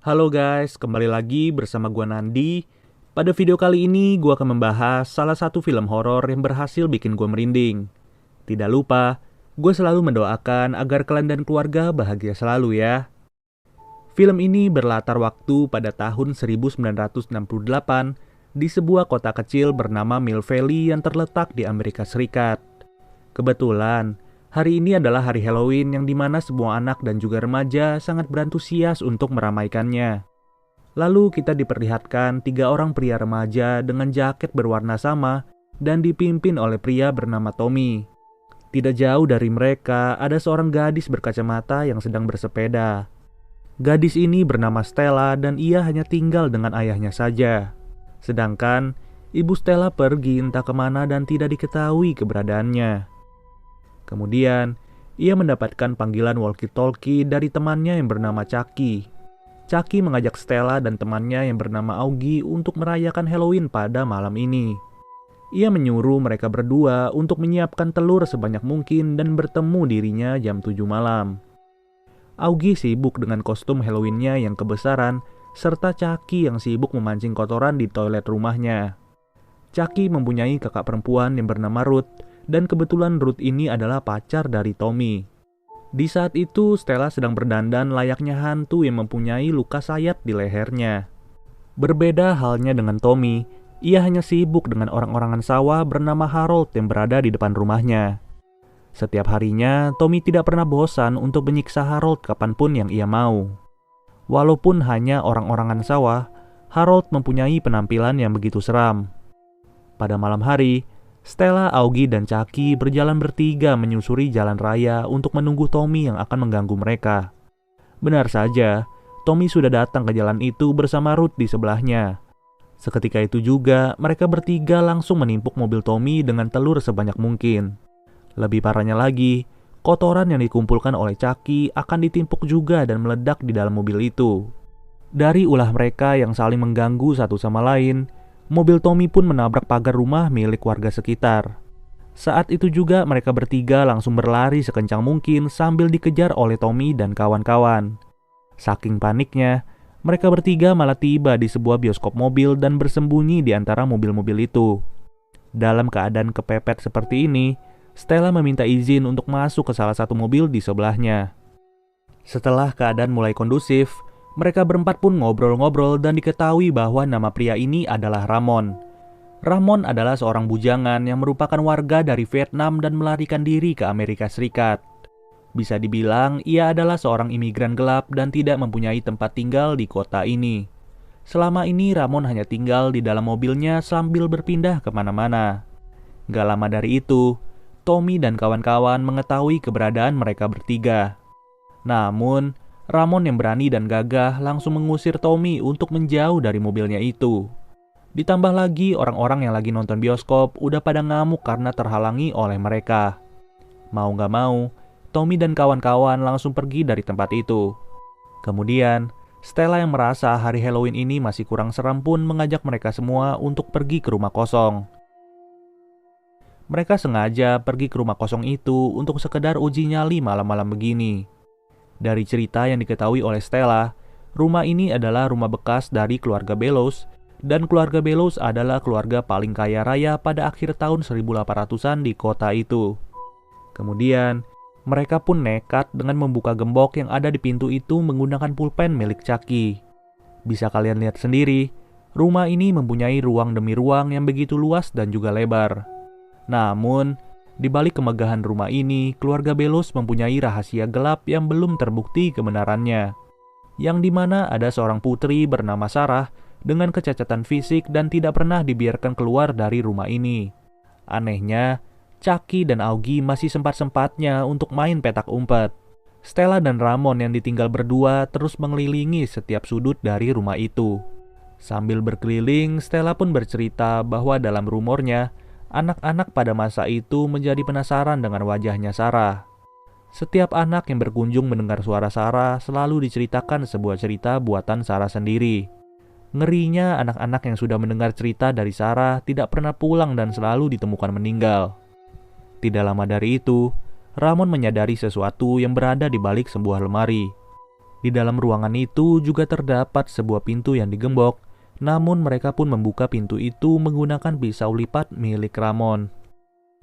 Halo guys, kembali lagi bersama gua Nandi. Pada video kali ini gua akan membahas salah satu film horor yang berhasil bikin gua merinding. Tidak lupa, gua selalu mendoakan agar kalian dan keluarga bahagia selalu ya. Film ini berlatar waktu pada tahun 1968 di sebuah kota kecil bernama Mill Valley yang terletak di Amerika Serikat. Kebetulan, hari ini adalah hari Halloween yang dimana semua anak dan juga remaja sangat berantusias untuk meramaikannya. Lalu kita diperlihatkan 3 orang pria remaja dengan jaket berwarna sama dan dipimpin oleh pria bernama Tommy. Tidak jauh dari mereka ada seorang gadis berkacamata yang sedang bersepeda. Gadis ini bernama Stella dan ia hanya tinggal dengan ayahnya saja. Sedangkan ibu Stella pergi entah kemana dan tidak diketahui keberadaannya. Kemudian, ia mendapatkan panggilan walkie-talkie dari temannya yang bernama Chucky. Chucky mengajak Stella dan temannya yang bernama Augie untuk merayakan Halloween pada malam ini. Ia menyuruh mereka berdua untuk menyiapkan telur sebanyak mungkin dan bertemu dirinya jam 7 malam. Augie sibuk dengan kostum Halloween-nya yang kebesaran, serta Chucky yang sibuk memancing kotoran di toilet rumahnya. Chucky mempunyai kakak perempuan yang bernama Ruth, dan kebetulan Ruth ini adalah pacar dari Tommy. Di saat itu Stella sedang berdandan layaknya hantu yang mempunyai luka sayat di lehernya. Berbeda halnya dengan Tommy, ia hanya sibuk dengan orang-orangan sawah bernama Harold yang berada di depan rumahnya. Setiap harinya Tommy tidak pernah bosan untuk menyiksa Harold kapanpun yang ia mau. Walaupun hanya orang-orangan sawah, Harold mempunyai penampilan yang begitu seram. Pada malam hari, Stella, Augie, dan Chucky berjalan bertiga menyusuri jalan raya untuk menunggu Tommy yang akan mengganggu mereka. Benar saja, Tommy sudah datang ke jalan itu bersama Ruth di sebelahnya. Seketika itu juga, mereka bertiga langsung menimpuk mobil Tommy dengan telur sebanyak mungkin. Lebih parahnya lagi, kotoran yang dikumpulkan oleh Chucky akan ditimpuk juga dan meledak di dalam mobil itu. Dari ulah mereka yang saling mengganggu satu sama lain, mobil Tommy pun menabrak pagar rumah milik warga sekitar. Saat itu juga mereka bertiga langsung berlari sekencang mungkin sambil dikejar oleh Tommy dan kawan-kawan. Saking paniknya, mereka bertiga malah tiba di sebuah bioskop mobil dan bersembunyi di antara mobil-mobil itu. Dalam keadaan kepepet seperti ini, Stella meminta izin untuk masuk ke salah satu mobil di sebelahnya. Setelah keadaan mulai kondusif, mereka berempat pun ngobrol-ngobrol dan diketahui bahwa nama pria ini adalah Ramon. Ramon adalah seorang bujangan yang merupakan warga dari Vietnam dan melarikan diri ke Amerika Serikat. Bisa dibilang ia adalah seorang imigran gelap dan tidak mempunyai tempat tinggal di kota ini. Selama ini Ramon hanya tinggal di dalam mobilnya sambil berpindah kemana-mana. Gak lama dari itu, Tommy dan kawan-kawan mengetahui keberadaan mereka bertiga. Namun, Ramon yang berani dan gagah langsung mengusir Tommy untuk menjauh dari mobilnya itu. Ditambah lagi orang-orang yang lagi nonton bioskop udah pada ngamuk karena terhalangi oleh mereka. Mau gak mau, Tommy dan kawan-kawan langsung pergi dari tempat itu. Kemudian, Stella yang merasa hari Halloween ini masih kurang seram pun mengajak mereka semua untuk pergi ke rumah kosong. Mereka sengaja pergi ke rumah kosong itu untuk sekedar uji nyali malam-malam begini. Dari cerita yang diketahui oleh Stella, rumah ini adalah rumah bekas dari keluarga Bellows, dan keluarga Bellows adalah keluarga paling kaya raya pada akhir tahun 1800-an di kota itu. Kemudian, mereka pun nekat dengan membuka gembok yang ada di pintu itu menggunakan pulpen milik Chucky. Bisa kalian lihat sendiri, rumah ini mempunyai ruang demi ruang yang begitu luas dan juga lebar. Namun, di balik kemegahan rumah ini, keluarga Bellows mempunyai rahasia gelap yang belum terbukti kebenarannya. Yang dimana ada seorang putri bernama Sarah dengan kecacatan fisik dan tidak pernah dibiarkan keluar dari rumah ini. Anehnya, Chucky dan Augie masih sempat-sempatnya untuk main petak umpet. Stella dan Ramon yang ditinggal berdua terus mengelilingi setiap sudut dari rumah itu. Sambil berkeliling, Stella pun bercerita bahwa dalam rumornya, anak-anak pada masa itu menjadi penasaran dengan wajahnya Sarah. Setiap anak yang berkunjung mendengar suara Sarah selalu diceritakan sebuah cerita buatan Sarah sendiri. Ngerinya anak-anak yang sudah mendengar cerita dari Sarah tidak pernah pulang dan selalu ditemukan meninggal. Tidak lama dari itu, Ramon menyadari sesuatu yang berada di balik sebuah lemari. Di dalam ruangan itu juga terdapat sebuah pintu yang digembok, namun mereka pun membuka pintu itu menggunakan pisau lipat milik Ramon.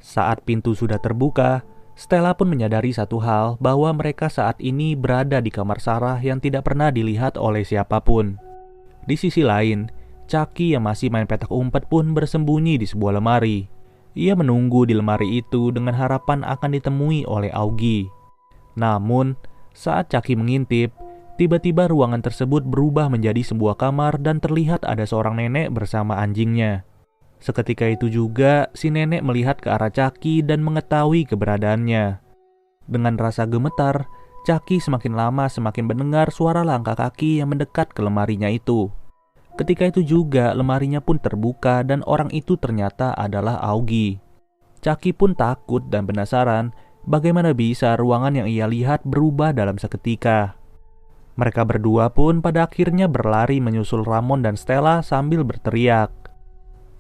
Saat pintu sudah terbuka, Stella pun menyadari satu hal, bahwa mereka saat ini berada di kamar Sarah yang tidak pernah dilihat oleh siapapun. Di sisi lain, Chucky yang masih main petak umpet pun bersembunyi di sebuah lemari. Ia menunggu di lemari itu dengan harapan akan ditemui oleh Augie. Namun, saat Chucky mengintip, tiba-tiba ruangan tersebut berubah menjadi sebuah kamar dan terlihat ada seorang nenek bersama anjingnya. Seketika itu juga, si nenek melihat ke arah Chucky dan mengetahui keberadaannya. Dengan rasa gemetar, Chucky semakin lama semakin mendengar suara langkah kaki yang mendekat ke lemarinya itu. Ketika itu juga, lemarinya pun terbuka dan orang itu ternyata adalah Augie. Chucky pun takut dan penasaran bagaimana bisa ruangan yang ia lihat berubah dalam seketika. Mereka berdua pun pada akhirnya berlari menyusul Ramon dan Stella sambil berteriak.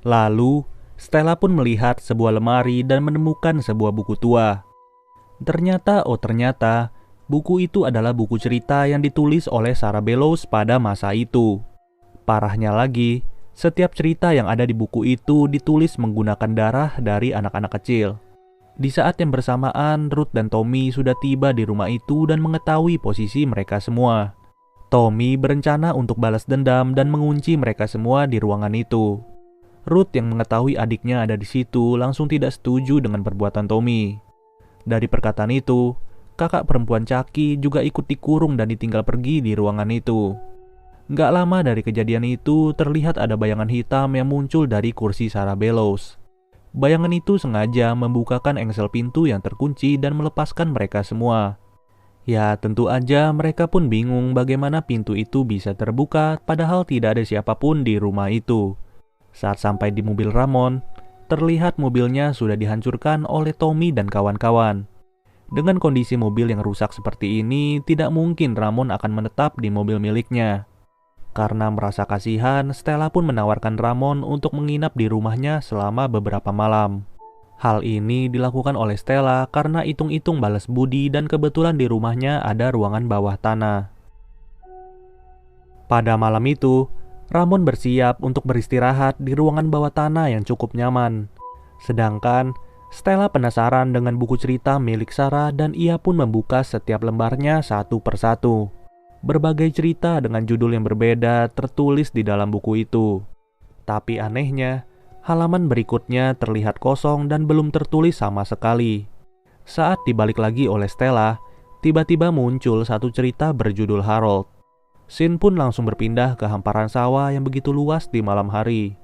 Lalu, Stella pun melihat sebuah lemari dan menemukan sebuah buku tua. Ternyata, buku itu adalah buku cerita yang ditulis oleh Sarah Bellows pada masa itu. Parahnya lagi, setiap cerita yang ada di buku itu ditulis menggunakan darah dari anak-anak kecil. Di saat yang bersamaan, Ruth dan Tommy sudah tiba di rumah itu dan mengetahui posisi mereka semua. Tommy berencana untuk balas dendam dan mengunci mereka semua di ruangan itu. Ruth yang mengetahui adiknya ada di situ langsung tidak setuju dengan perbuatan Tommy. Dari perkataan itu, kakak perempuan Chucky juga ikut dikurung dan ditinggal pergi di ruangan itu. Gak lama dari kejadian itu, terlihat ada bayangan hitam yang muncul dari kursi Sarah Bellows. Bayangan itu sengaja membukakan engsel pintu yang terkunci dan melepaskan mereka semua. Ya, tentu aja mereka pun bingung bagaimana pintu itu bisa terbuka padahal tidak ada siapapun di rumah itu. Saat sampai di mobil Ramon, terlihat mobilnya sudah dihancurkan oleh Tommy dan kawan-kawan. Dengan kondisi mobil yang rusak seperti ini, tidak mungkin Ramon akan menetap di mobil miliknya. Karena merasa kasihan, Stella pun menawarkan Ramon untuk menginap di rumahnya selama beberapa malam. Hal ini dilakukan oleh Stella karena hitung-hitung balas budi dan kebetulan di rumahnya ada ruangan bawah tanah. Pada malam itu, Ramon bersiap untuk beristirahat di ruangan bawah tanah yang cukup nyaman. Sedangkan Stella penasaran dengan buku cerita milik Sarah dan ia pun membuka setiap lembarnya satu persatu. Berbagai cerita dengan judul yang berbeda tertulis di dalam buku itu. Tapi anehnya, halaman berikutnya terlihat kosong dan belum tertulis sama sekali. Saat dibalik lagi oleh Stella, tiba-tiba muncul satu cerita berjudul Harold. Scene pun langsung berpindah ke hamparan sawah yang begitu luas di malam hari.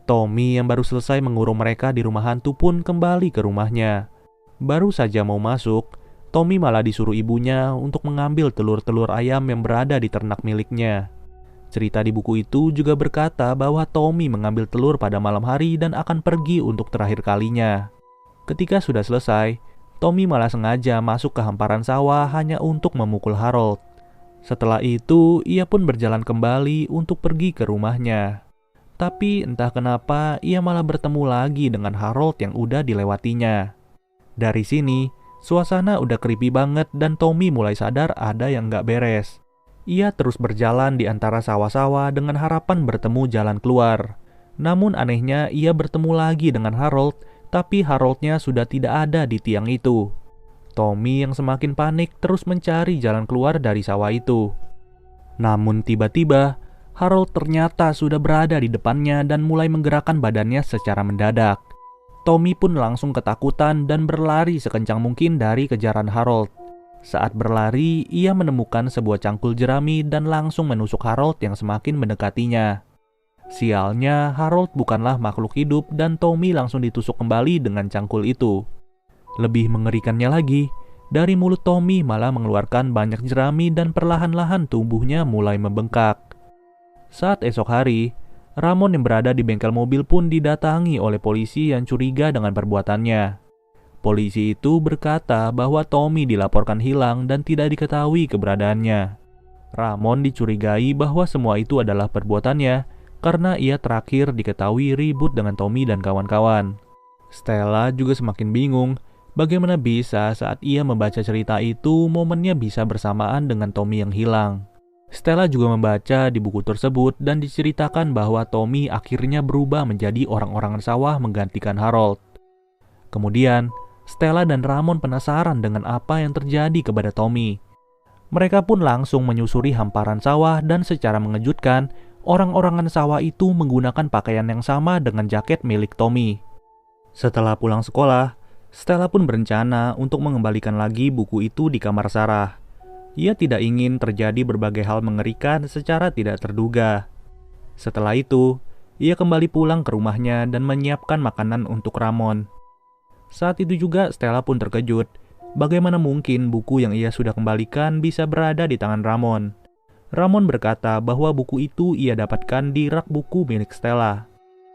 Tommy yang baru selesai mengurung mereka di rumah hantu pun kembali ke rumahnya. Baru saja mau masuk, Tommy malah disuruh ibunya untuk mengambil telur-telur ayam yang berada di ternak miliknya. Cerita di buku itu juga berkata bahwa Tommy mengambil telur pada malam hari dan akan pergi untuk terakhir kalinya. Ketika sudah selesai, Tommy malah sengaja masuk ke hamparan sawah hanya untuk memukul Harold. Setelah itu, ia pun berjalan kembali untuk pergi ke rumahnya. Tapi entah kenapa, ia malah bertemu lagi dengan Harold yang udah dilewatinya. Dari sini, suasana udah creepy banget dan Tommy mulai sadar ada yang gak beres. Ia terus berjalan di antara sawah-sawah dengan harapan bertemu jalan keluar. Namun anehnya, ia bertemu lagi dengan Harold, tapi Haroldnya sudah tidak ada di tiang itu. Tommy yang semakin panik terus mencari jalan keluar dari sawah itu. Namun tiba-tiba, Harold ternyata sudah berada di depannya dan mulai menggerakkan badannya secara mendadak. Tommy pun langsung ketakutan dan berlari sekencang mungkin dari kejaran Harold. Saat berlari, ia menemukan sebuah cangkul jerami dan langsung menusuk Harold yang semakin mendekatinya. Sialnya, Harold bukanlah makhluk hidup dan Tommy langsung ditusuk kembali dengan cangkul itu. Lebih mengerikannya lagi, dari mulut Tommy malah mengeluarkan banyak jerami dan perlahan-lahan tubuhnya mulai membengkak. Saat esok hari, Ramon yang berada di bengkel mobil pun didatangi oleh polisi yang curiga dengan perbuatannya. Polisi itu berkata bahwa Tommy dilaporkan hilang dan tidak diketahui keberadaannya. Ramon dicurigai bahwa semua itu adalah perbuatannya karena ia terakhir diketahui ribut dengan Tommy dan kawan-kawan. Stella juga semakin bingung Bagaimana bisa saat ia membaca cerita itu, momennya bisa bersamaan dengan Tommy yang hilang. Stella juga membaca di buku tersebut dan diceritakan bahwa Tommy akhirnya berubah menjadi orang-orangan sawah menggantikan Harold. Kemudian, Stella dan Ramon penasaran dengan apa yang terjadi kepada Tommy. Mereka pun langsung menyusuri hamparan sawah dan secara mengejutkan, orang-orangan sawah itu menggunakan pakaian yang sama dengan jaket milik Tommy. Setelah pulang sekolah, Stella pun berencana untuk mengembalikan lagi buku itu di kamar Sarah. Ia tidak ingin terjadi berbagai hal mengerikan secara tidak terduga. Setelah itu, ia kembali pulang ke rumahnya dan menyiapkan makanan untuk Ramon. Saat itu juga Stella pun terkejut. Bagaimana mungkin buku yang ia sudah kembalikan bisa berada di tangan Ramon? Ramon berkata bahwa buku itu ia dapatkan di rak buku milik Stella.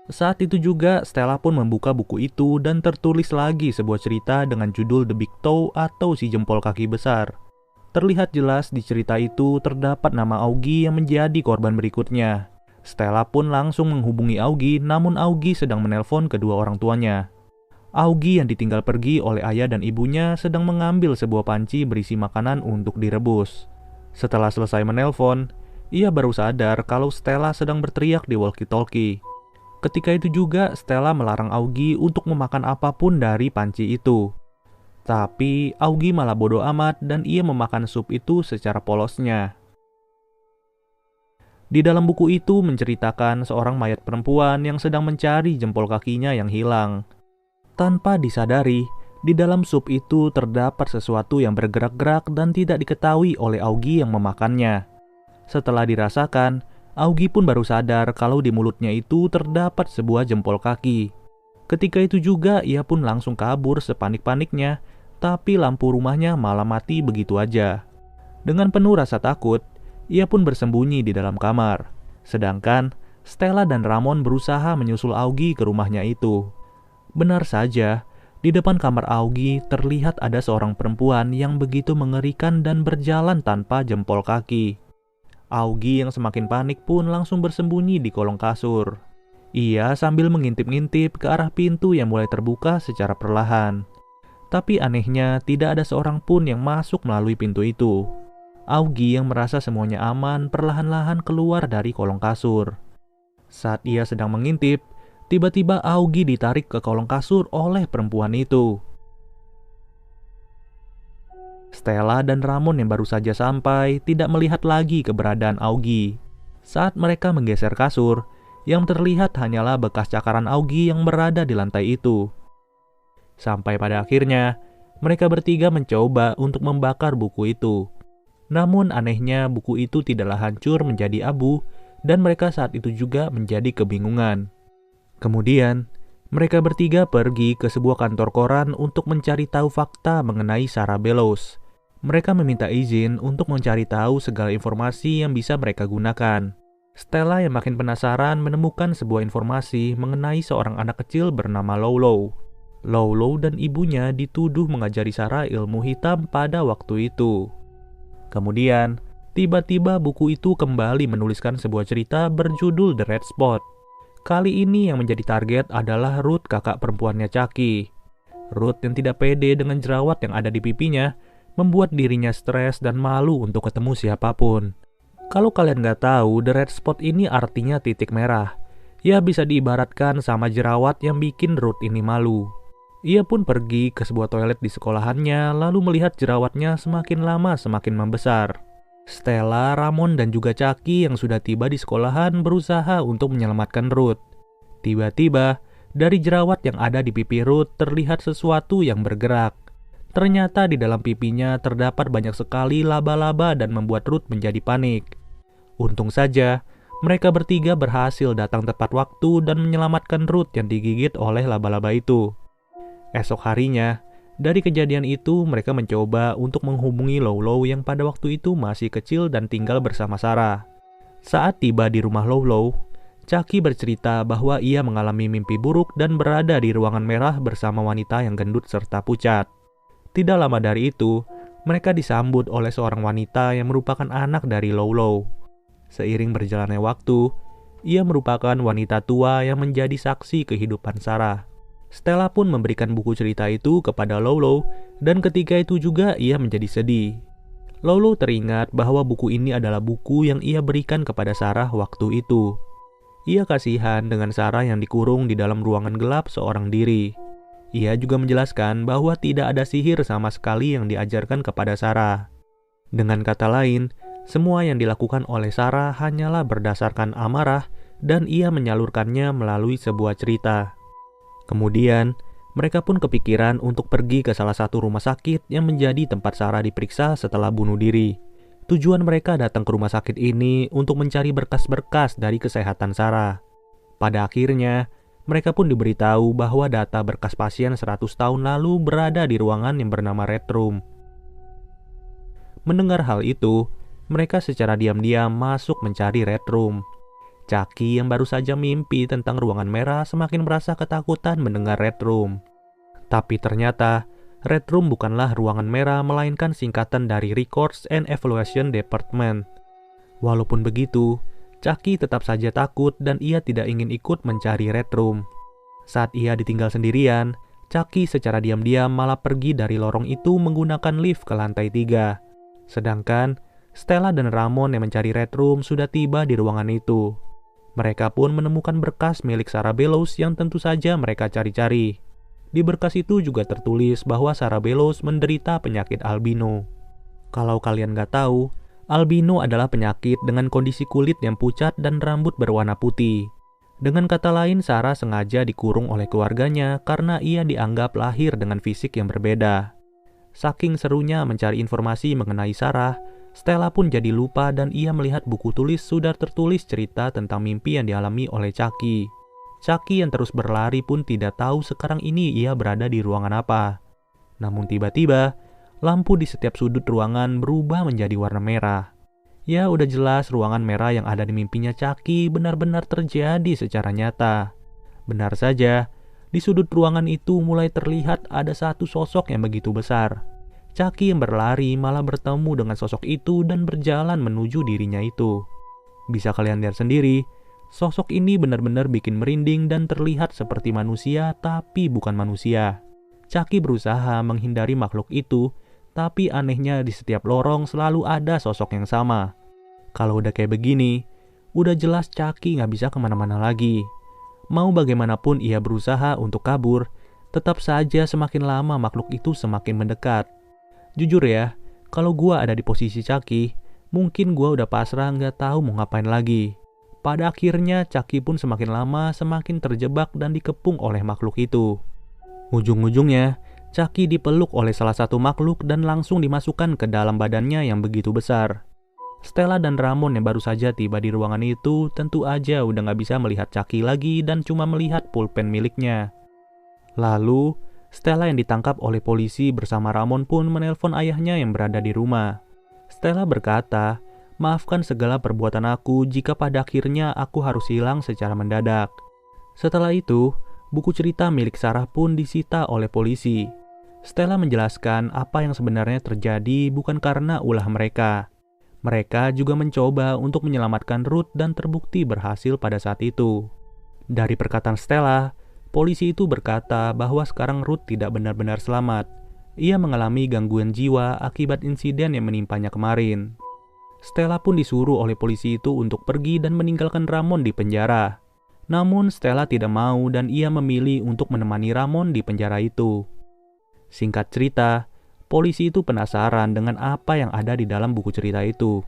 Saat itu juga Stella pun membuka buku itu dan tertulis lagi sebuah cerita dengan judul The Big Toe atau si jempol kaki besar. Terlihat jelas di cerita itu terdapat nama Augie yang menjadi korban berikutnya. Stella pun langsung menghubungi Augie, namun Augie sedang menelpon kedua orang tuanya. Augie yang ditinggal pergi oleh ayah dan ibunya sedang mengambil sebuah panci berisi makanan untuk direbus. Setelah selesai menelpon, ia baru sadar kalau Stella sedang berteriak di walkie-talkie. Ketika itu juga Stella melarang Augie untuk memakan apapun dari panci itu. Tapi Augie malah bodoh amat dan ia memakan sup itu secara polosnya. Di dalam buku itu menceritakan seorang mayat perempuan yang sedang mencari jempol kakinya yang hilang. Tanpa disadari, di dalam sup itu terdapat sesuatu yang bergerak-gerak dan tidak diketahui oleh Augie yang memakannya. Setelah dirasakan, Augie pun baru sadar kalau di mulutnya itu terdapat sebuah jempol kaki. Ketika itu juga ia pun langsung kabur sepanik-paniknya, tapi lampu rumahnya malah mati begitu aja. Dengan penuh rasa takut, ia pun bersembunyi di dalam kamar. Sedangkan Stella dan Ramon berusaha menyusul Augie ke rumahnya itu. Benar saja, di depan kamar Augie terlihat ada seorang perempuan yang begitu mengerikan dan berjalan tanpa jempol kaki. Augie yang semakin panik pun langsung bersembunyi di kolong kasur. Ia sambil mengintip-ngintip ke arah pintu yang mulai terbuka secara perlahan. Tapi anehnya tidak ada seorang pun yang masuk melalui pintu itu. Augie yang merasa semuanya aman perlahan-lahan keluar dari kolong kasur. Saat ia sedang mengintip, tiba-tiba Augie ditarik ke kolong kasur oleh perempuan itu. Stella dan Ramon yang baru saja sampai tidak melihat lagi keberadaan Augie. Saat mereka menggeser kasur, yang terlihat hanyalah bekas cakaran Augie yang berada di lantai itu. Sampai pada akhirnya, mereka bertiga mencoba untuk membakar buku itu. Namun anehnya buku itu tidaklah hancur menjadi abu dan mereka saat itu juga menjadi kebingungan. Kemudian, mereka bertiga pergi ke sebuah kantor koran untuk mencari tahu fakta mengenai Sarah Bellows. Mereka meminta izin untuk mencari tahu segala informasi yang bisa mereka gunakan. Stella yang makin penasaran menemukan sebuah informasi mengenai seorang anak kecil bernama Lolo. Lolo dan ibunya dituduh mengajari Sarah ilmu hitam pada waktu itu. Kemudian, tiba-tiba buku itu kembali menuliskan sebuah cerita berjudul The Red Spot. Kali ini yang menjadi target adalah Ruth, kakak perempuannya Chucky. Ruth yang tidak pede dengan jerawat yang ada di pipinya, membuat dirinya stres dan malu untuk ketemu siapapun. Kalau kalian nggak tahu, The Red Spot ini artinya titik merah. Ya bisa diibaratkan sama jerawat yang bikin Ruth ini malu. Ia pun pergi ke sebuah toilet di sekolahannya, lalu melihat jerawatnya semakin lama semakin membesar. Stella, Ramon, dan juga Chucky yang sudah tiba di sekolahan berusaha untuk menyelamatkan Ruth. Tiba-tiba, dari jerawat yang ada di pipi Ruth terlihat sesuatu yang bergerak. Ternyata di dalam pipinya terdapat banyak sekali laba-laba dan membuat Ruth menjadi panik. Untung saja, mereka bertiga berhasil datang tepat waktu dan menyelamatkan Ruth yang digigit oleh laba-laba itu. Esok harinya, dari kejadian itu mereka mencoba untuk menghubungi Lolo yang pada waktu itu masih kecil dan tinggal bersama Sarah. Saat tiba di rumah Lolo, Chucky bercerita bahwa ia mengalami mimpi buruk dan berada di ruangan merah bersama wanita yang gendut serta pucat. Tidak lama dari itu, mereka disambut oleh seorang wanita yang merupakan anak dari Lolo. Seiring berjalannya waktu, ia merupakan wanita tua yang menjadi saksi kehidupan Sarah. Stella pun memberikan buku cerita itu kepada Lolo, dan ketika itu juga ia menjadi sedih. Lolo teringat bahwa buku ini adalah buku yang ia berikan kepada Sarah waktu itu. Ia kasihan dengan Sarah yang dikurung di dalam ruangan gelap seorang diri. Ia juga menjelaskan bahwa tidak ada sihir sama sekali yang diajarkan kepada Sarah. Dengan kata lain, semua yang dilakukan oleh Sarah hanyalah berdasarkan amarah dan ia menyalurkannya melalui sebuah cerita. Kemudian, mereka pun kepikiran untuk pergi ke salah satu rumah sakit yang menjadi tempat Sarah diperiksa setelah bunuh diri. Tujuan mereka datang ke rumah sakit ini untuk mencari berkas-berkas dari kesehatan Sarah. Pada akhirnya, mereka pun diberitahu bahwa data berkas pasien 100 tahun lalu berada di ruangan yang bernama Red Room. Mendengar hal itu, mereka secara diam-diam masuk mencari Red Room. Chucky yang baru saja mimpi tentang ruangan merah semakin merasa ketakutan mendengar Red Room. Tapi ternyata, Red Room bukanlah ruangan merah melainkan singkatan dari Records and Evaluation Department. Walaupun begitu, Chucky tetap saja takut dan ia tidak ingin ikut mencari Red Room. Saat ia ditinggal sendirian, Chucky secara diam-diam malah pergi dari lorong itu menggunakan lift ke lantai 3. Sedangkan, Stella dan Ramon yang mencari Red Room sudah tiba di ruangan itu. Mereka pun menemukan berkas milik Sarah Bellows yang tentu saja mereka cari-cari. Di berkas itu juga tertulis bahwa Sarah Bellows menderita penyakit albino. Kalau kalian gak tahu, albino adalah penyakit dengan kondisi kulit yang pucat dan rambut berwarna putih. Dengan kata lain, Sarah sengaja dikurung oleh keluarganya karena ia dianggap lahir dengan fisik yang berbeda. Saking serunya mencari informasi mengenai Sarah, Stella pun jadi lupa dan ia melihat buku tulis sudah tertulis cerita tentang mimpi yang dialami oleh Chucky. Chucky yang terus berlari pun tidak tahu sekarang ini ia berada di ruangan apa. Namun tiba-tiba, lampu di setiap sudut ruangan berubah menjadi warna merah. Ya udah jelas ruangan merah yang ada di mimpinya Chucky benar-benar terjadi secara nyata. Benar saja, di sudut ruangan itu mulai terlihat ada satu sosok yang begitu besar. Chucky yang berlari malah bertemu dengan sosok itu dan berjalan menuju dirinya itu. Bisa kalian lihat sendiri, sosok ini benar-benar bikin merinding dan terlihat seperti manusia tapi bukan manusia. Chucky berusaha menghindari makhluk itu, tapi anehnya di setiap lorong selalu ada sosok yang sama. Kalau udah kayak begini, udah jelas Chucky nggak bisa kemana-mana lagi. Mau bagaimanapun ia berusaha untuk kabur, tetap saja semakin lama makhluk itu semakin mendekat. Jujur ya, kalau gua ada di posisi Chucky, mungkin gua udah pasrah nggak tahu mau ngapain lagi. Pada akhirnya Chucky pun semakin lama semakin terjebak dan dikepung oleh makhluk itu. Ujung-ujungnya, Chucky dipeluk oleh salah satu makhluk dan langsung dimasukkan ke dalam badannya yang begitu besar. Stella dan Ramon yang baru saja tiba di ruangan itu tentu aja udah nggak bisa melihat Chucky lagi dan cuma melihat pulpen miliknya. Lalu, Stella yang ditangkap oleh polisi bersama Ramon pun menelpon ayahnya yang berada di rumah. Stella berkata, "Maafkan segala perbuatan aku jika pada akhirnya aku harus hilang secara mendadak." Setelah itu, buku cerita milik Sarah pun disita oleh polisi. Stella menjelaskan apa yang sebenarnya terjadi bukan karena ulah mereka. Mereka juga mencoba untuk menyelamatkan Ruth dan terbukti berhasil pada saat itu. Dari perkataan Stella, polisi itu berkata bahwa sekarang Ruth tidak benar-benar selamat. Ia mengalami gangguan jiwa akibat insiden yang menimpanya kemarin. Stella pun disuruh oleh polisi itu untuk pergi dan meninggalkan Ramon di penjara. Namun Stella tidak mau dan ia memilih untuk menemani Ramon di penjara itu. Singkat cerita, polisi itu penasaran dengan apa yang ada di dalam buku cerita itu.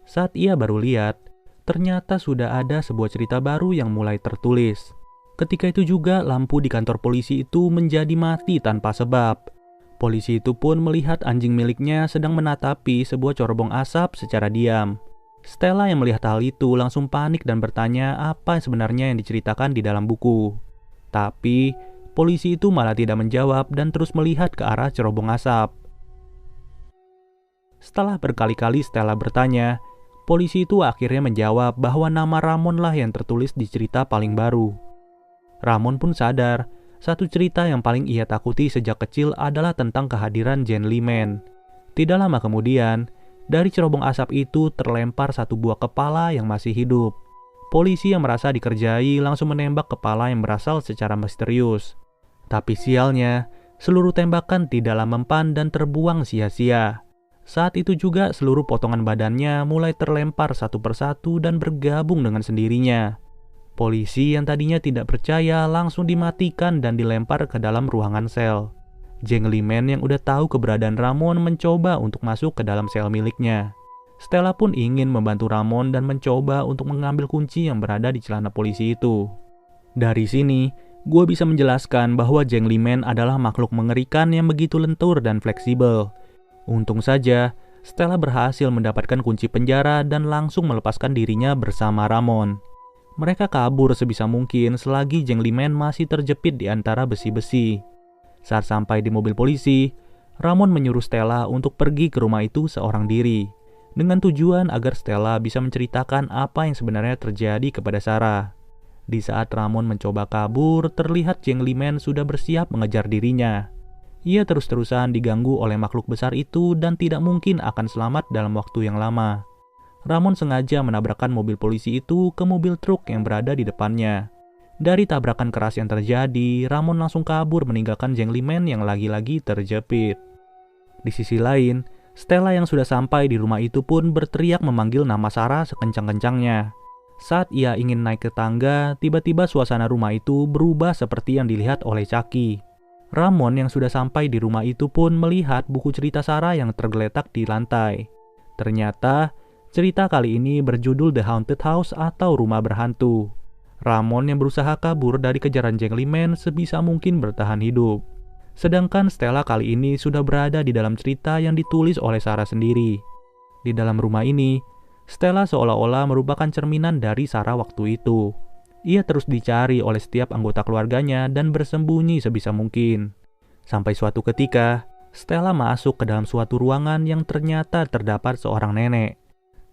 Saat ia baru lihat, ternyata sudah ada sebuah cerita baru yang mulai tertulis. Ketika itu juga lampu di kantor polisi itu menjadi mati tanpa sebab. Polisi itu pun melihat anjing miliknya sedang menatapi sebuah corobong asap secara diam. Stella yang melihat hal itu langsung panik dan bertanya apa sebenarnya yang diceritakan di dalam buku. Tapi, polisi itu malah tidak menjawab dan terus melihat ke arah cerobong asap. Setelah berkali-kali Stella bertanya, polisi itu akhirnya menjawab bahwa nama Ramon lah yang tertulis di cerita paling baru. Ramon pun sadar, satu cerita yang paling ia takuti sejak kecil adalah tentang kehadiran Jen Liman. Tidak lama kemudian, dari cerobong asap itu terlempar satu buah kepala yang masih hidup. Polisi yang merasa dikerjai langsung menembak kepala yang berasal secara misterius. Tapi sialnya, seluruh tembakan tidaklah mempan dan terbuang sia-sia. Saat itu juga seluruh potongan badannya mulai terlempar satu persatu dan bergabung dengan sendirinya. Polisi yang tadinya tidak percaya langsung dimatikan dan dilempar ke dalam ruangan sel. Jangleman yang udah tahu keberadaan Ramon mencoba untuk masuk ke dalam sel miliknya. Stella pun ingin membantu Ramon dan mencoba untuk mengambil kunci yang berada di celana polisi itu. Dari sini, gue bisa menjelaskan bahwa Jangleman adalah makhluk mengerikan yang begitu lentur dan fleksibel. Untung saja, Stella berhasil mendapatkan kunci penjara dan langsung melepaskan dirinya bersama Ramon. Mereka kabur sebisa mungkin selagi Jangleman masih terjepit di antara besi-besi. Saat sampai di mobil polisi, Ramon menyuruh Stella untuk pergi ke rumah itu seorang diri, dengan tujuan agar Stella bisa menceritakan apa yang sebenarnya terjadi kepada Sarah. Di saat Ramon mencoba kabur, terlihat Jangleman sudah bersiap mengejar dirinya. Ia terus-terusan diganggu oleh makhluk besar itu dan tidak mungkin akan selamat dalam waktu yang lama. Ramon sengaja menabrakkan mobil polisi itu ke mobil truk yang berada di depannya. Dari tabrakan keras yang terjadi, Ramon langsung kabur meninggalkan Jangleman yang lagi-lagi terjepit. Di sisi lain, Stella yang sudah sampai di rumah itu pun berteriak memanggil nama Sarah sekencang-kencangnya. Saat ia ingin naik ke tangga, tiba-tiba suasana rumah itu berubah seperti yang dilihat oleh Chucky. Ramon yang sudah sampai di rumah itu pun melihat buku cerita Sarah yang tergeletak di lantai. Ternyata, cerita kali ini berjudul The Haunted House atau Rumah Berhantu. Ramon yang berusaha kabur dari kejaran Jangleman sebisa mungkin bertahan hidup. Sedangkan Stella kali ini sudah berada di dalam cerita yang ditulis oleh Sarah sendiri. Di dalam rumah ini, Stella seolah-olah merupakan cerminan dari Sarah waktu itu. Ia terus dicari oleh setiap anggota keluarganya dan bersembunyi sebisa mungkin. Sampai suatu ketika, Stella masuk ke dalam suatu ruangan yang ternyata terdapat seorang nenek.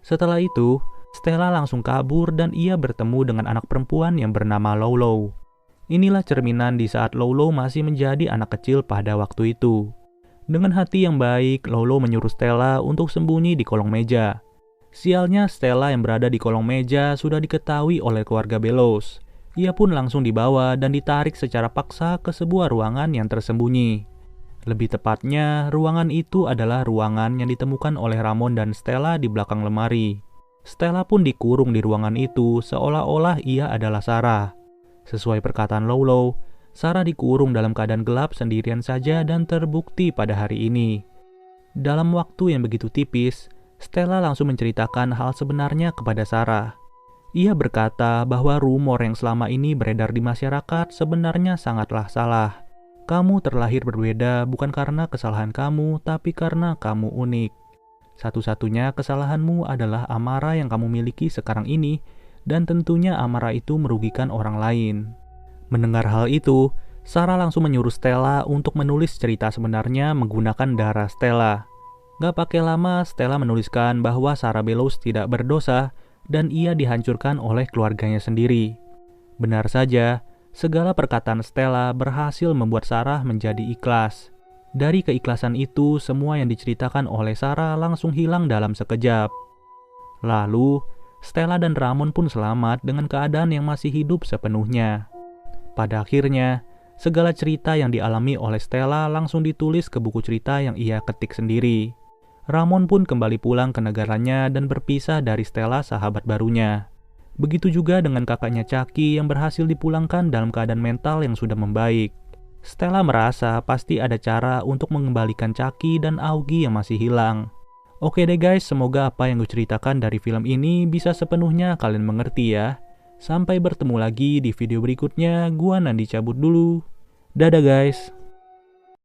Setelah itu, Stella langsung kabur dan ia bertemu dengan anak perempuan yang bernama Lolo. Inilah cerminan di saat Lolo masih menjadi anak kecil pada waktu itu. Dengan hati yang baik, Lolo menyuruh Stella untuk sembunyi di kolong meja. Sialnya, Stella yang berada di kolong meja sudah diketahui oleh keluarga Bellows. Ia pun langsung dibawa dan ditarik secara paksa ke sebuah ruangan yang tersembunyi. Lebih tepatnya, ruangan itu adalah ruangan yang ditemukan oleh Ramon dan Stella di belakang lemari. Stella pun dikurung di ruangan itu seolah-olah ia adalah Sarah. Sesuai perkataan Lolo, Sarah dikurung dalam keadaan gelap sendirian saja dan terbukti pada hari ini. Dalam waktu yang begitu tipis, Stella langsung menceritakan hal sebenarnya kepada Sarah. Ia berkata bahwa rumor yang selama ini beredar di masyarakat sebenarnya sangatlah salah. Kamu terlahir berbeda bukan karena kesalahan kamu, tapi karena kamu unik. Satu-satunya kesalahanmu adalah amarah yang kamu miliki sekarang ini, dan tentunya amarah itu merugikan orang lain. Mendengar hal itu, Sarah langsung menyuruh Stella untuk menulis cerita sebenarnya menggunakan darah Stella. Gak pakai lama, Stella menuliskan bahwa Sarah Bellows tidak berdosa dan ia dihancurkan oleh keluarganya sendiri. Benar saja, segala perkataan Stella berhasil membuat Sarah menjadi ikhlas. Dari keikhlasan itu, semua yang diceritakan oleh Sarah langsung hilang dalam sekejap. Lalu, Stella dan Ramon pun selamat dengan keadaan yang masih hidup sepenuhnya. Pada akhirnya, segala cerita yang dialami oleh Stella langsung ditulis ke buku cerita yang ia ketik sendiri. Ramon pun kembali pulang ke negaranya dan berpisah dari Stella sahabat barunya. Begitu juga dengan kakaknya Chucky yang berhasil dipulangkan dalam keadaan mental yang sudah membaik. Stella merasa pasti ada cara untuk mengembalikan Chucky dan Augie yang masih hilang. Oke deh guys, semoga apa yang gue ceritakan dari film ini bisa sepenuhnya kalian mengerti ya. Sampai bertemu lagi di video berikutnya, gua Nandi cabut dulu. Dadah guys.